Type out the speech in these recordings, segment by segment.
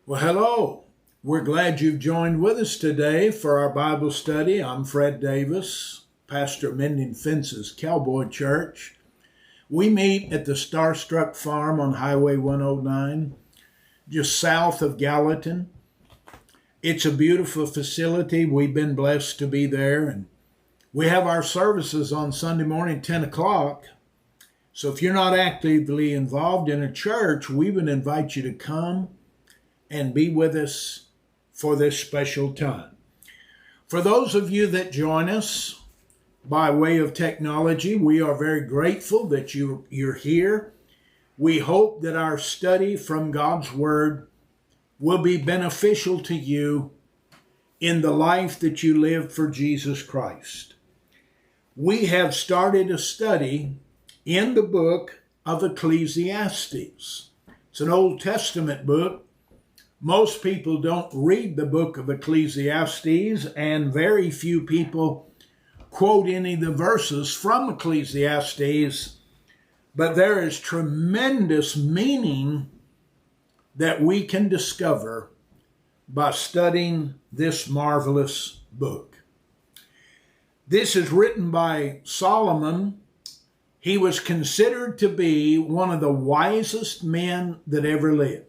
Well, hello. We're glad you've joined with us today for our Bible study. I'm Fred Davis, pastor of Mending Fences Cowboy Church. We meet at the Starstruck Farm on Highway 109, just south of Gallatin. It's a beautiful facility. We've been blessed to be there, and we have our services on Sunday morning, 10 o'clock. So if you're not actively involved in a church, we would invite you to come and be with us for this special time. For those of you that join us by way of technology, we are very grateful that you're here. We hope that our study from God's Word will be beneficial to you in the life that you live for Jesus Christ. We have started a study in the book of Ecclesiastes. It's an Old Testament book. Most people don't read the book of Ecclesiastes, and very few people quote any of the verses from Ecclesiastes, but there is tremendous meaning that we can discover by studying this marvelous book. This is written by Solomon. He was considered to be one of the wisest men that ever lived.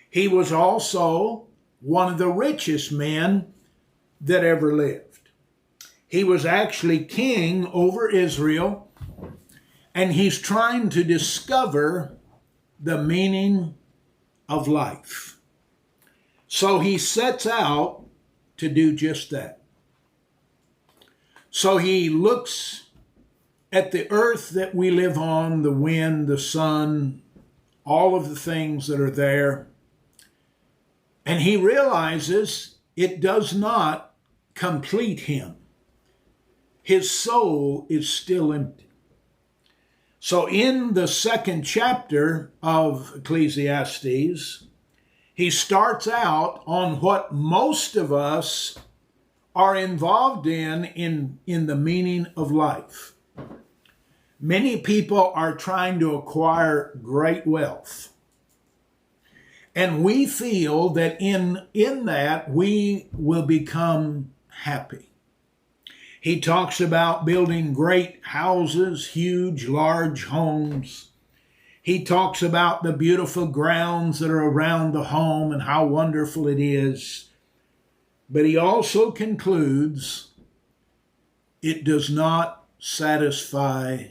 He was also one of the richest men that ever lived. He was actually king over Israel, and he's trying to discover the meaning of life. So he sets out to do just that. So he looks at the earth that we live on, the wind, the sun, all of the things that are there, and he realizes it does not complete him. His soul is still empty. So in the second chapter of Ecclesiastes, he starts out on what most of us are involved in the meaning of life. Many people are trying to acquire great wealth. And we feel that in that we will become happy. He talks about building great houses, huge, large homes. He talks about the beautiful grounds that are around the home and how wonderful it is. But he also concludes, it does not satisfy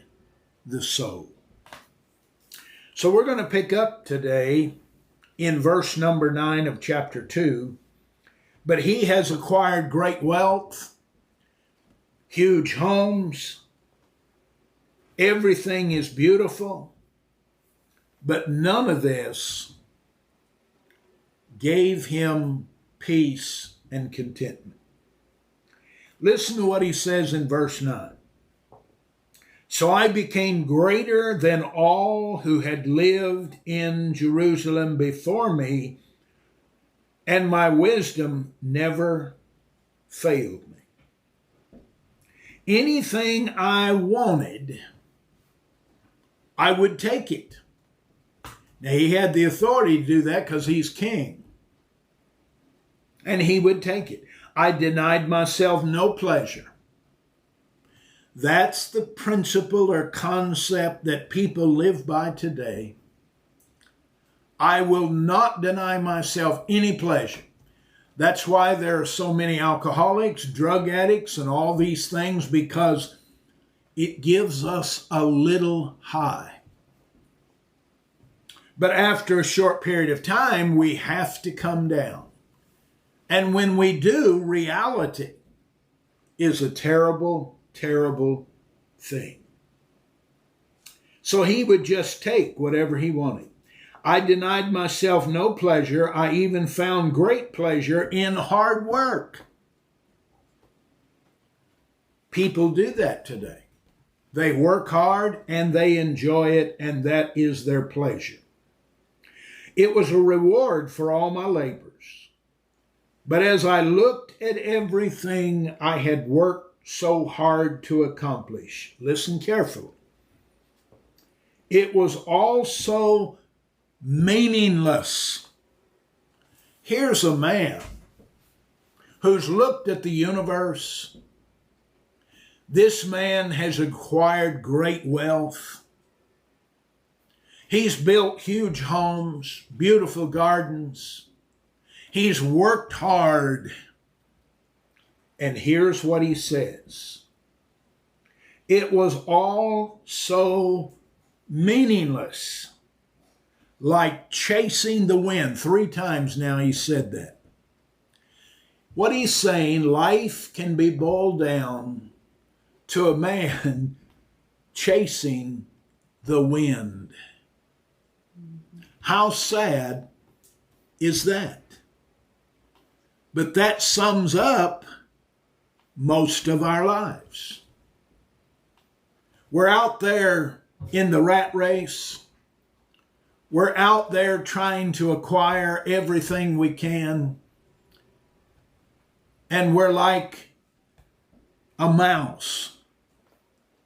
the soul. So we're going to pick up today in verse number 9 of chapter 2. But he has acquired great wealth, huge homes, everything is beautiful, but none of this gave him peace and contentment. Listen to what he says in verse 9. So I became greater than all who had lived in Jerusalem before me, and my wisdom never failed me. Anything I wanted, I would take it. Now, he had the authority to do that because he's king, and he would take it. I denied myself no pleasure. That's the principle or concept that people live by today. I will not deny myself any pleasure. That's why there are so many alcoholics, drug addicts, and all these things, because it gives us a little high. But after a short period of time, we have to come down. And when we do, reality is a terrible thing. So he would just take whatever he wanted. I denied myself no pleasure. I even found great pleasure in hard work. People do that today. They work hard and they enjoy it, and that is their pleasure. It was a reward for all my labors. But as I looked at everything I had worked so hard to accomplish, listen carefully, it was all so meaningless. Here's a man who's looked at the universe. This man has acquired great wealth. He's built huge homes, beautiful gardens. He's worked hard. And here's what he says. It was all so meaningless, like chasing the wind. 3 times now he said that. What he's saying, life can be boiled down to a man chasing the wind. How sad is that? But that sums up most of our lives. We're out there in the rat race. We're out there trying to acquire everything we can. And we're like a mouse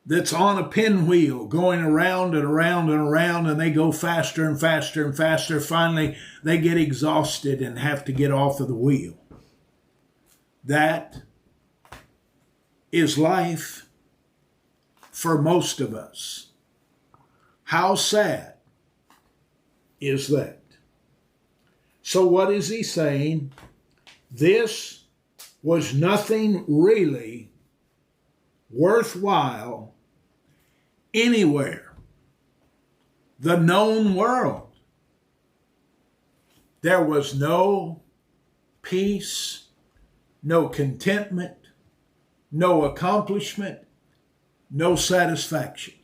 that's on a pinwheel going around and around and around, and they go faster and faster and faster. Finally, they get exhausted and have to get off of the wheel. That is life for most of us. How sad is that? So what is he saying? This was nothing really worthwhile anywhere. The known world. There was no peace, no contentment, no accomplishment, no satisfaction.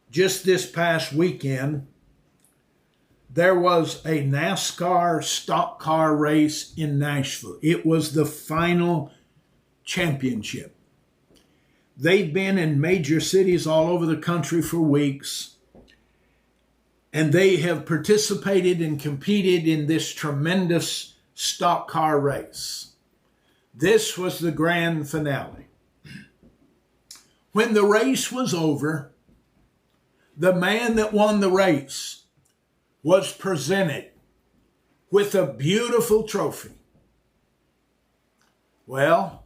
Just this past weekend, there was a NASCAR stock car race in Nashville. It was the final championship. They've been in major cities all over the country for weeks, and they have participated and competed in this tremendous stock car race. This was the grand finale. When the race was over, the man that won the race was presented with a beautiful trophy. Well,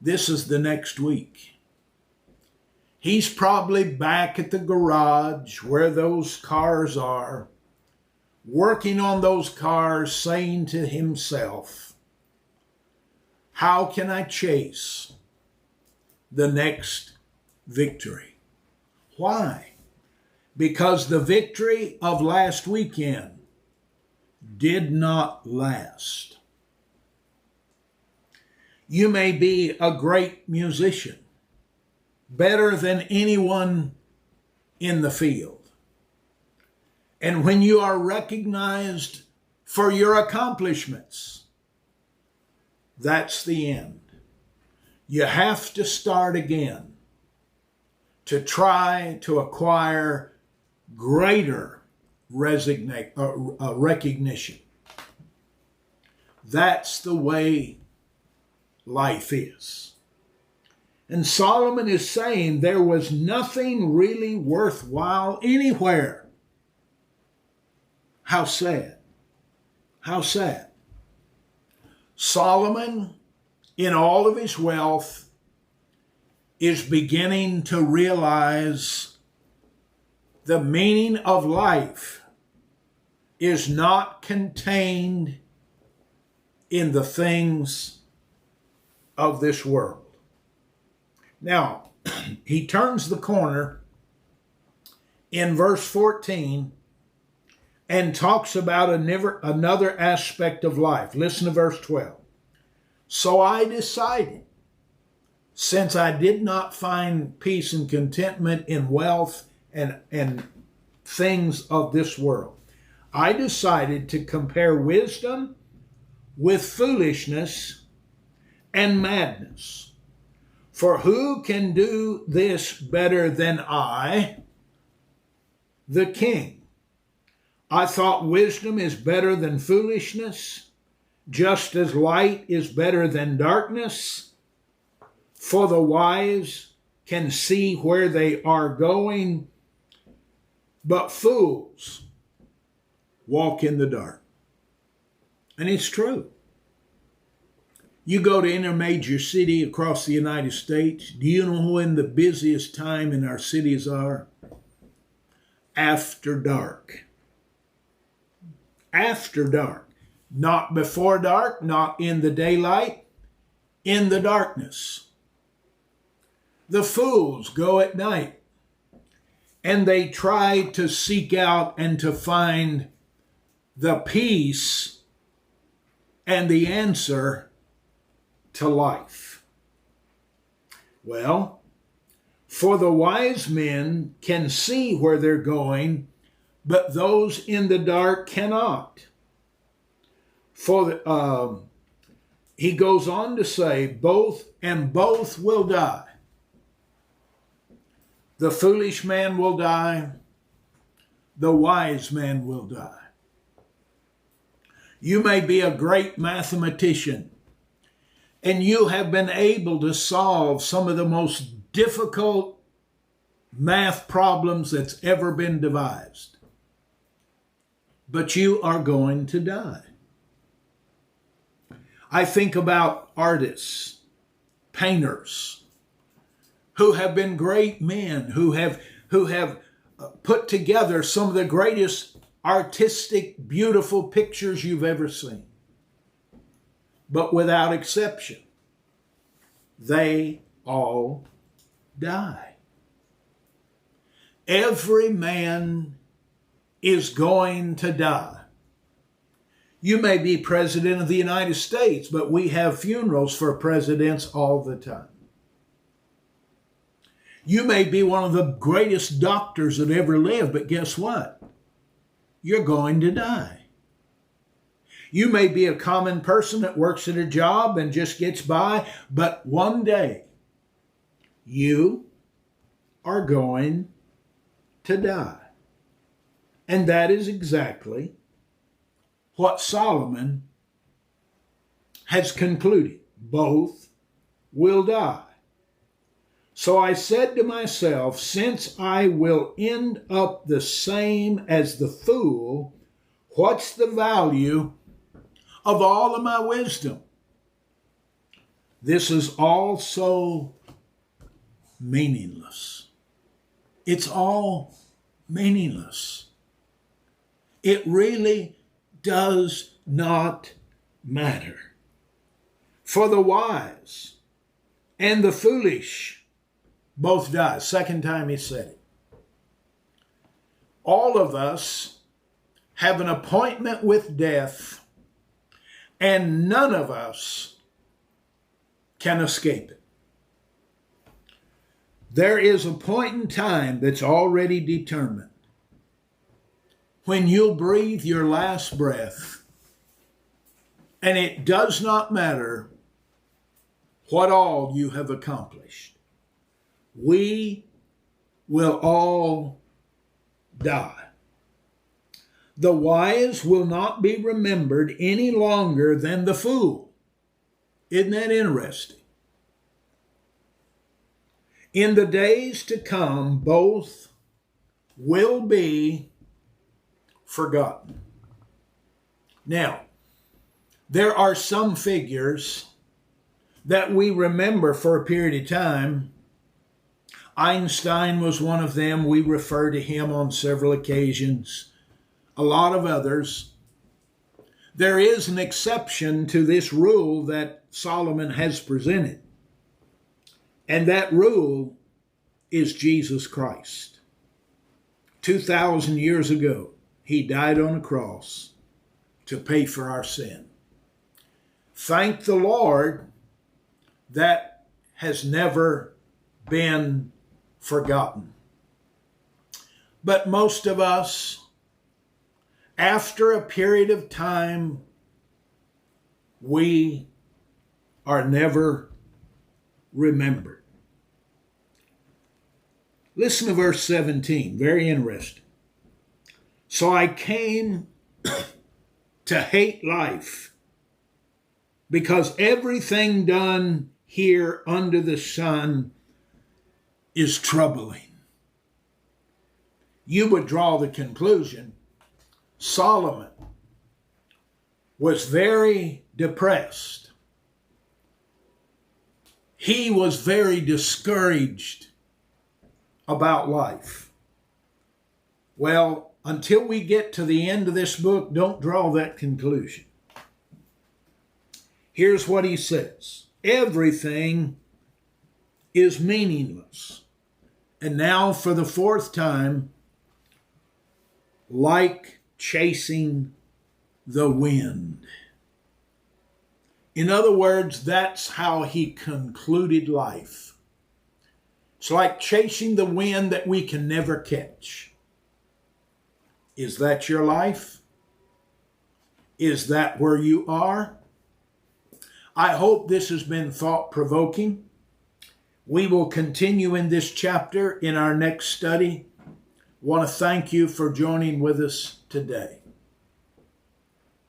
this is the next week. He's probably back at the garage where those cars are, working on those cars, saying to himself, how can I chase the next victory? Why? Because the victory of last weekend did not last. You may be a great musician, better than anyone in the field. And when you are recognized for your accomplishments, that's the end. You have to start again to try to acquire greater recognition. That's the way life is. And Solomon is saying there was nothing really worthwhile anywhere. How sad. How sad. Solomon, in all of his wealth, is beginning to realize the meaning of life is not contained in the things of this world. Now, he turns the corner in verse 14 and talks about another aspect of life. Listen to verse 12. So I decided, since I did not find peace and contentment in wealth and things of this world, I decided to compare wisdom with foolishness and madness. For who can do this better than I, the king? I thought wisdom is better than foolishness, just as light is better than darkness. For the wise can see where they are going, but fools walk in the dark. And it's true. You go to any major city across the United States, do you know when the busiest time in our cities are? After dark. After dark. Not before dark, not in the daylight, in the darkness. The fools go at night and they try to seek out and to find the peace and the answer to life. Well, for the wise men can see where they're going, but those in the dark cannot. He goes on to say, both will die. The foolish man will die. The wise man will die. You may be a great mathematician, and you have been able to solve some of the most difficult math problems that's ever been devised. But you are going to die. I think about artists, painters, who have been great men, who have put together some of the greatest artistic, beautiful pictures you've ever seen. But without exception, they all die. Every man is going to die. You may be president of the United States, but we have funerals for presidents all the time. You may be one of the greatest doctors that ever lived, but guess what? You're going to die. You may be a common person that works at a job and just gets by, but one day you are going to die. And that is exactly what Solomon has concluded. Both will die. So I said to myself, since I will end up the same as the fool, what's the value of all of my wisdom? This is all so meaningless. It's all meaningless. It really does not matter. For the wise and the foolish both die. Second time he said it. All of us have an appointment with death, and none of us can escape it. There is a point in time that's already determined when you'll breathe your last breath, and it does not matter what all you have accomplished. We will all die. The wise will not be remembered any longer than the fool. Isn't that interesting? In the days to come, both will be forgotten. Now, there are some figures that we remember for a period of time. Einstein was one of them. We refer to him on several occasions. A lot of others. There is an exception to this rule that Solomon has presented. And that rule is Jesus Christ. 2,000 years ago, he died on a cross to pay for our sin. Thank the Lord, that has never been forgotten. But most of us, after a period of time, we are never remembered. Listen to verse 17, very interesting. So I came to hate life, because everything done here under the sun is troubling. You would draw the conclusion Solomon was very depressed. He was very discouraged about life. Well, until we get to the end of this book, don't draw that conclusion. Here's what he says. Everything is meaningless. And now for the fourth time, like chasing the wind. In other words, that's how he concluded life. It's like chasing the wind that we can never catch. Is that your life? Is that where you are? I hope this has been thought-provoking. We will continue in this chapter in our next study. I want to thank you for joining with us today.